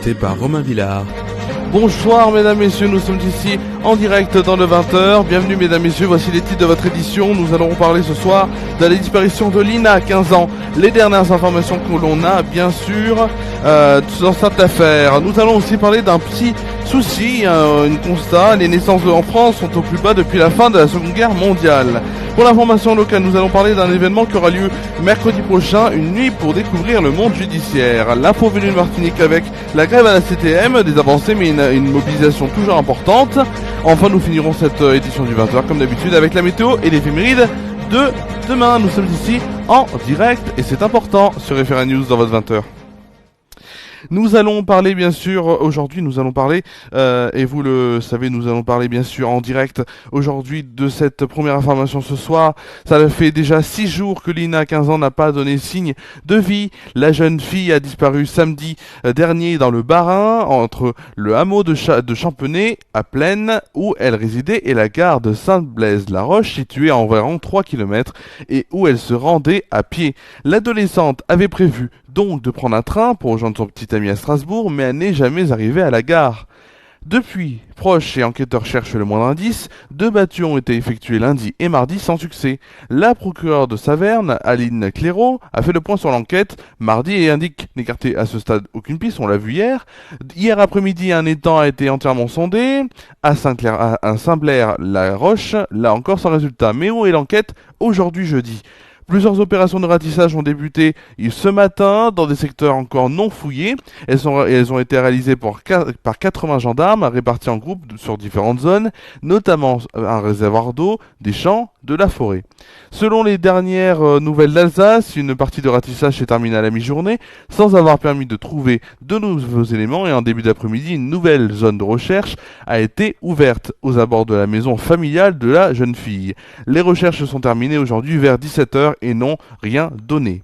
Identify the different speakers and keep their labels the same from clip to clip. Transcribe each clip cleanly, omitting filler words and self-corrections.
Speaker 1: présenté par Romain Villard.
Speaker 2: Bonsoir mesdames, messieurs, nous sommes ici en direct dans le 20h. Bienvenue mesdames, messieurs, voici les titres de votre édition. Nous allons parler ce soir de la disparition de Lina, 15 ans. Les dernières informations que l'on a, bien sûr, dans cette affaire. Nous allons aussi parler d'un petit souci, un constat. Les naissances en France sont au plus bas depuis la fin de la Seconde Guerre mondiale. Pour l'information locale, nous allons parler d'un événement qui aura lieu mercredi prochain, une nuit pour découvrir le monde judiciaire. L'info venue de Martinique avec la grève à la CTM, des avancées mais une mobilisation toujours importante. Enfin, nous finirons cette édition du 20h comme d'habitude avec la météo et l'éphéméride de demain. Nous sommes ici en direct et c'est important sur FRA News dans votre 20h. Nous allons parler bien sûr, aujourd'hui nous allons parler, et vous le savez, nous allons parler bien sûr en direct aujourd'hui de cette première information ce soir. Ça fait déjà 6 jours que Lina, 15 ans, n'a pas donné signe de vie. La jeune fille a disparu samedi dernier dans le Bas-Rhin, entre le hameau de Champenay à Plaine, où elle résidait, et la gare de Sainte-Blaise-la-Roche, située à environ 3 km, et où elle se rendait à pied. L'adolescente avait prévu donc de prendre un train pour rejoindre son petit ami à Strasbourg, mais elle n'est jamais arrivée à la gare. Depuis, proches et enquêteurs cherchent le moindre indice. 2 battues ont été effectuées lundi et mardi sans succès. La procureure de Saverne, Aline Clairaut, a fait le point sur l'enquête mardi et indique n'écarter à ce stade aucune piste, on l'a vu hier. Hier après-midi, un étang a été entièrement sondé. À Saint-Blair-la-Roche, là encore sans résultat. Mais où est l'enquête aujourd'hui jeudi ? Plusieurs opérations de ratissage ont débuté ce matin dans des secteurs encore non fouillés. Elles ont été réalisées par 80 gendarmes répartis en groupes sur différentes zones, notamment un réservoir d'eau, des champs, de la forêt. Selon les dernières nouvelles d'Alsace, une partie de ratissage s'est terminée à la mi-journée sans avoir permis de trouver de nouveaux éléments et en début d'après-midi, une nouvelle zone de recherche a été ouverte aux abords de la maison familiale de la jeune fille. Les recherches sont terminées aujourd'hui vers 17h et n'ont rien donné.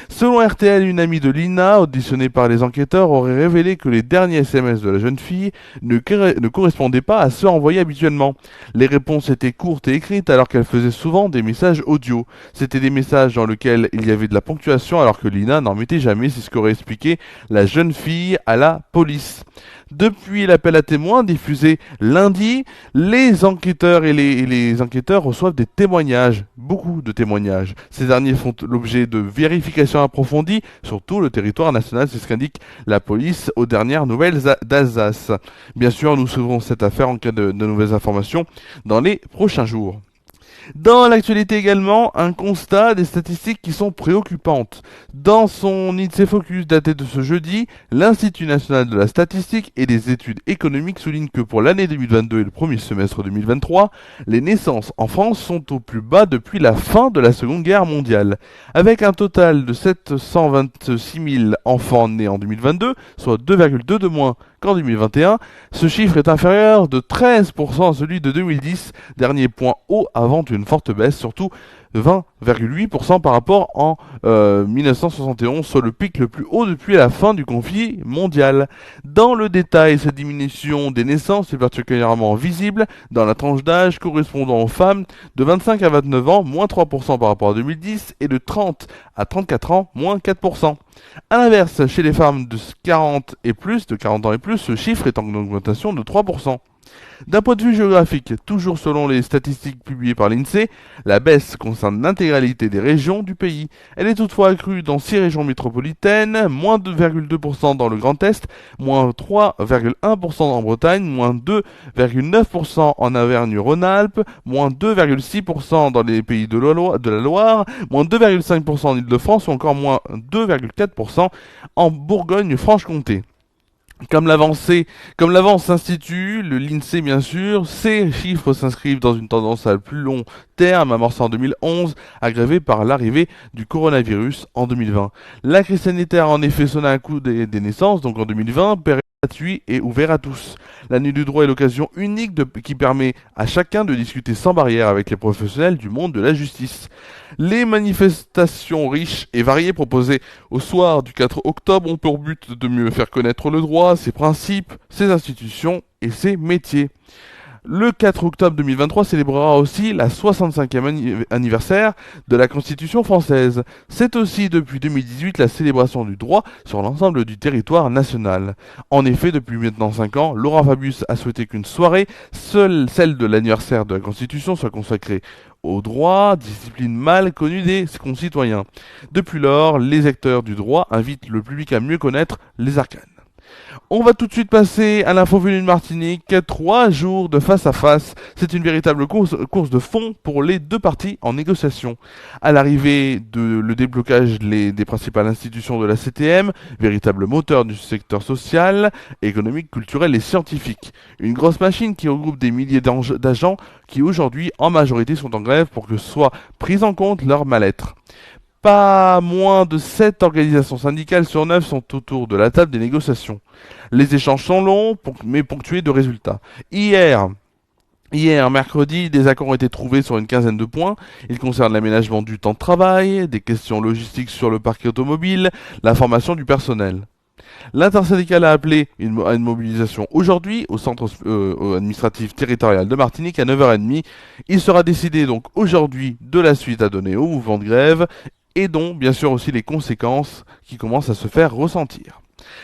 Speaker 2: Selon RTL, une amie de Lina, auditionnée par les enquêteurs, aurait révélé que les derniers SMS de la jeune fille ne correspondaient pas à ceux envoyés habituellement. Les réponses étaient courtes et écrites alors qu'elle faisait souvent des messages audio. C'était des messages dans lesquels il y avait de la ponctuation alors que Lina n'en mettait jamais, c'est ce qu'aurait expliqué la jeune fille à la police. Depuis l'appel à témoins diffusé lundi, les enquêteurs et les enquêteurs reçoivent des témoignages, beaucoup de témoignages. Ces derniers font l'objet de vérifications approfondies sur tout le territoire national, c'est ce qu'indique la police aux dernières nouvelles d'Alsace. Bien sûr, nous suivrons cette affaire en cas de nouvelles informations dans les prochains jours. Dans l'actualité également, un constat des statistiques qui sont préoccupantes. Dans son INSEE Focus daté de ce jeudi, l'Institut National de la Statistique et des Études Économiques souligne que pour l'année 2022 et le premier semestre 2023, les naissances en France sont au plus bas depuis la fin de la Seconde Guerre mondiale. Avec un total de 726 000 enfants nés en 2022, soit 2,2 de moins qu'en 2021, ce chiffre est inférieur de 13% à celui de 2010, dernier point haut avant une forte baisse, surtout 20,8% par rapport en 1971, soit le pic le plus haut depuis la fin du conflit mondial. Dans le détail, cette diminution des naissances est particulièrement visible dans la tranche d'âge correspondant aux femmes de 25 à 29 ans, moins 3% par rapport à 2010, et de 30 à 34 ans, moins 4%. A l'inverse, chez les femmes de 40 ans et plus, ce chiffre est en augmentation de 3%. D'un point de vue géographique, toujours selon les statistiques publiées par l'INSEE, la baisse concerne l'intégralité des régions du pays. Elle est toutefois accrue dans 6 régions métropolitaines, moins 2,2% dans le Grand Est, moins 3,1% en Bretagne, moins 2,9% en Auvergne-Rhône-Alpes, moins 2,6% dans les pays de la Loire, moins 2,5% en Île-de-France ou encore moins 2,4% en Bourgogne-Franche-Comté. Comme l'avance l'Institut, l'INSEE bien sûr, ces chiffres s'inscrivent dans une tendance à plus long terme amorcée en 2011, aggravée par l'arrivée du coronavirus en 2020. La crise sanitaire a en effet sonné un coup des naissances, donc en 2020, période gratuite et ouvert à tous. L'année du droit est l'occasion unique qui permet à chacun de discuter sans barrière avec les professionnels du monde de la justice. Les manifestations riches et variées proposées au soir du 4 octobre ont pour but de mieux faire connaître le droit, ses principes, ses institutions et ses métiers. Le 4 octobre 2023 célébrera aussi la 65e anniversaire de la Constitution française. C'est aussi depuis 2018 la célébration du droit sur l'ensemble du territoire national. En effet, depuis maintenant 5 ans, Laurent Fabius a souhaité qu'une soirée, seule celle de l'anniversaire de la Constitution, soit consacrée au droit, discipline mal connue des concitoyens. Depuis lors, les acteurs du droit invitent le public à mieux connaître les arcanes. On va tout de suite passer à l'info venue de Martinique. 3 jours de face à face. C'est une véritable course de fond pour les deux parties en négociation. À l'arrivée le déblocage des principales institutions de la CTM, véritable moteur du secteur social, économique, culturel et scientifique. Une grosse machine qui regroupe des milliers d'agents qui aujourd'hui en majorité sont en grève pour que soit prise en compte leur mal-être. Pas moins de 7 organisations syndicales sur 9 sont autour de la table des négociations. Les échanges sont longs, mais ponctués de résultats. Hier, mercredi, des accords ont été trouvés sur une quinzaine de points. Ils concernent l'aménagement du temps de travail, des questions logistiques sur le parc automobile, la formation du personnel. L'intersyndicale a appelé à une mobilisation aujourd'hui au centre administratif territorial de Martinique à 9h30. Il sera décidé donc aujourd'hui de la suite à donner au mouvement de grève et dont bien sûr aussi les conséquences qui commencent à se faire ressentir.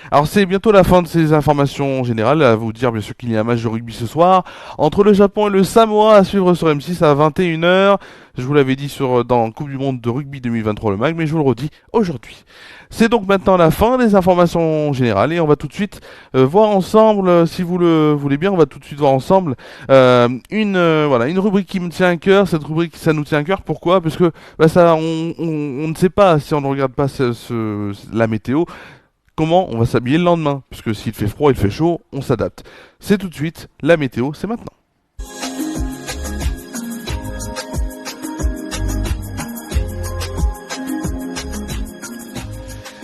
Speaker 2: Alors c'est bientôt la fin de ces informations générales, à vous dire bien sûr qu'il y a un match de rugby ce soir entre le Japon et le Samoa à suivre sur M6 à 21h. Je vous l'avais dit dans Coupe du Monde de rugby 2023 le MAG, mais je vous le redis aujourd'hui. C'est donc maintenant la fin des informations générales et on va tout de suite voir ensemble, si vous le voulez bien, on va tout de suite voir ensemble une rubrique qui me tient à cœur. Cette rubrique, ça nous tient à cœur. Pourquoi ? Parce que on ne sait pas si on ne regarde pas la météo. Comment on va s'habiller le lendemain, puisque s'il fait froid, il fait chaud, on s'adapte. C'est tout de suite, la météo, c'est maintenant.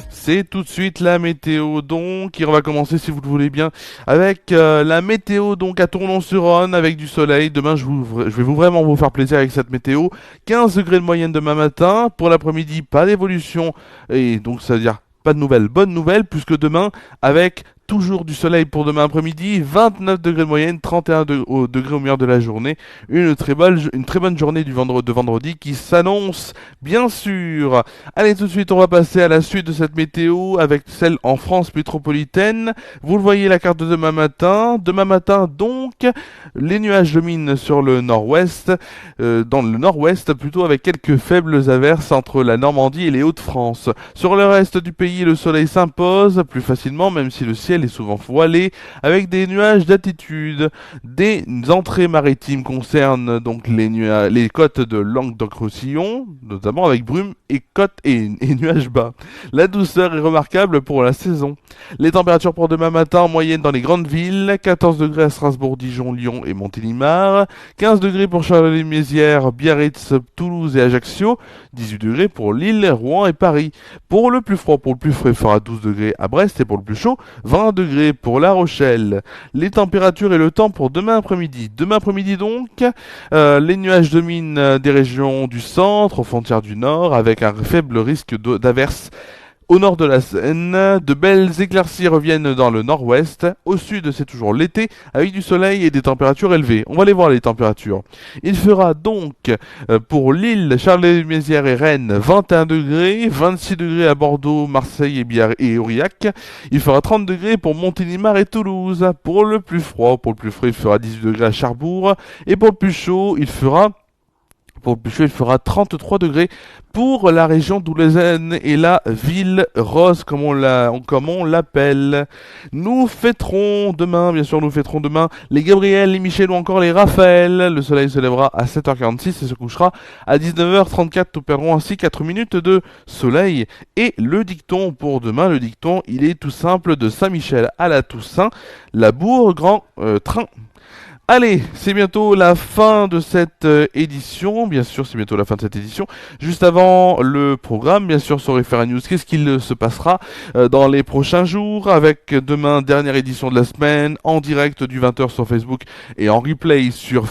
Speaker 2: C'est tout de suite la météo donc, et on va commencer si vous le voulez bien avec la météo donc à Tournon-sur-Rhône avec du soleil. Demain je vais vraiment vous faire plaisir avec cette météo. 15 degrés de moyenne demain matin, pour l'après-midi pas d'évolution, et donc ça veut dire pas de nouvelles, bonne nouvelle, puisque demain, avec toujours du soleil pour demain après-midi, 29 degrés de moyenne, 31 degrés au meilleur de la journée. Une très bonne journée de vendredi qui s'annonce, bien sûr. Allez, tout de suite, on va passer à la suite de cette météo avec celle en France métropolitaine. Vous le voyez, la carte de demain matin. Demain matin, donc, les nuages dominent sur le nord-ouest, dans le nord-ouest, plutôt avec quelques faibles averses entre la Normandie et les Hauts-de-France. Sur le reste du pays, le soleil s'impose plus facilement, même si le ciel est souvent voilé, avec des nuages d'altitude. Des entrées maritimes concernent donc les côtes de Languedoc-Roussillon, notamment avec brume et côtes et nuages bas. La douceur est remarquable pour la saison. Les températures pour demain matin en moyenne dans les grandes villes, 14 degrés à Strasbourg, Dijon, Lyon et Montélimar, 15 degrés pour Charleville-Mézières, Biarritz, Toulouse et Ajaccio, 18 degrés pour Lille, Rouen et Paris. Pour le plus froid, il fera 12 degrés à Brest et pour le plus chaud, 20 degrés pour La Rochelle. Les températures et le temps pour demain après-midi. Demain après-midi donc, les nuages dominent des régions du centre, aux frontières du nord, avec un faible risque d'averses. Au nord de la Seine, de belles éclaircies reviennent dans le nord-ouest. Au sud, c'est toujours l'été, avec du soleil et des températures élevées. On va aller voir les températures. Il fera donc, pour Lille, Charleville-Mézières et Rennes, 21 degrés, 26 degrés à Bordeaux, Marseille et Aurillac. Il fera 30 degrés pour Montélimar et Toulouse. Pour le plus froid, il fera 18 degrés à Cherbourg. Et pour le plus chaud, il fera 33 degrés pour la région d'Oulézène et la ville rose, comme on l'appelle. Nous fêterons demain les Gabriel, les Michel ou encore les Raphaël. Le soleil se lèvera à 7h46 et se couchera à 19h34. Nous perdrons ainsi 4 minutes de soleil. Et le dicton pour demain, il est tout simple: de Saint-Michel à la Toussaint, la Bourg, grand train. Allez, c'est bientôt la fin de cette édition. Bien sûr, c'est bientôt la fin de cette édition. Juste avant le programme, bien sûr, sur Référent News, qu'est-ce qu'il se passera dans les prochains jours, avec demain, dernière édition de la semaine, en direct du 20h sur Facebook et en replay sur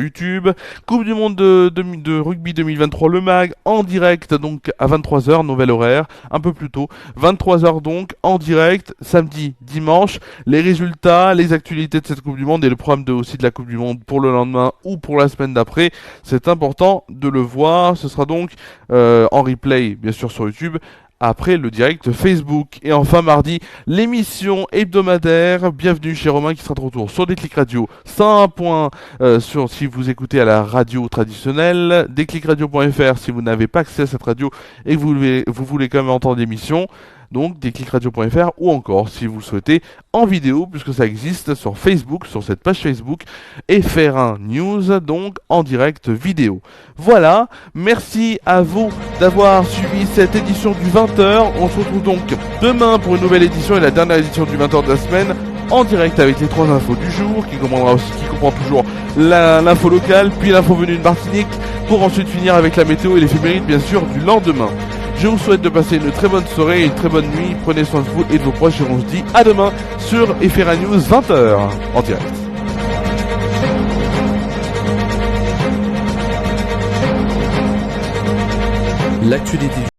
Speaker 2: YouTube. Coupe du Monde de rugby 2023, le MAG, en direct, donc à 23h, nouvel horaire, un peu plus tôt. 23h donc, en direct, samedi, dimanche, les résultats, les actualités de cette Coupe du Monde et le programme de aussi aussi de la Coupe du Monde pour le lendemain ou pour la semaine d'après. C'est important de le voir. Ce sera donc en replay, bien sûr, sur YouTube, après le direct Facebook. Et enfin mardi, l'émission hebdomadaire Bienvenue chez Romain qui sera de retour sur Déclic Radio 101 sur si vous écoutez à la radio traditionnelle, déclicradio.fr si vous n'avez pas accès à cette radio et que vous voulez quand même entendre l'émission, donc déclicradio.fr, ou encore si vous le souhaitez en vidéo puisque ça existe sur Facebook, sur cette page Facebook FR1 News, donc en direct vidéo. Voilà, merci à vous d'avoir suivi cette édition du 20h. On se retrouve donc demain pour une nouvelle édition et la dernière édition du 20h de la semaine, en direct avec les 3 infos du jour, qui comprend toujours l'info locale, puis l'info venue de Martinique, pour ensuite finir avec la météo et l'éphéméride bien sûr du lendemain. Je vous souhaite de passer une très bonne soirée et une très bonne nuit. Prenez soin de vous et de vos proches et on se dit à demain sur FR1 News 20h en direct.
Speaker 1: L'actualité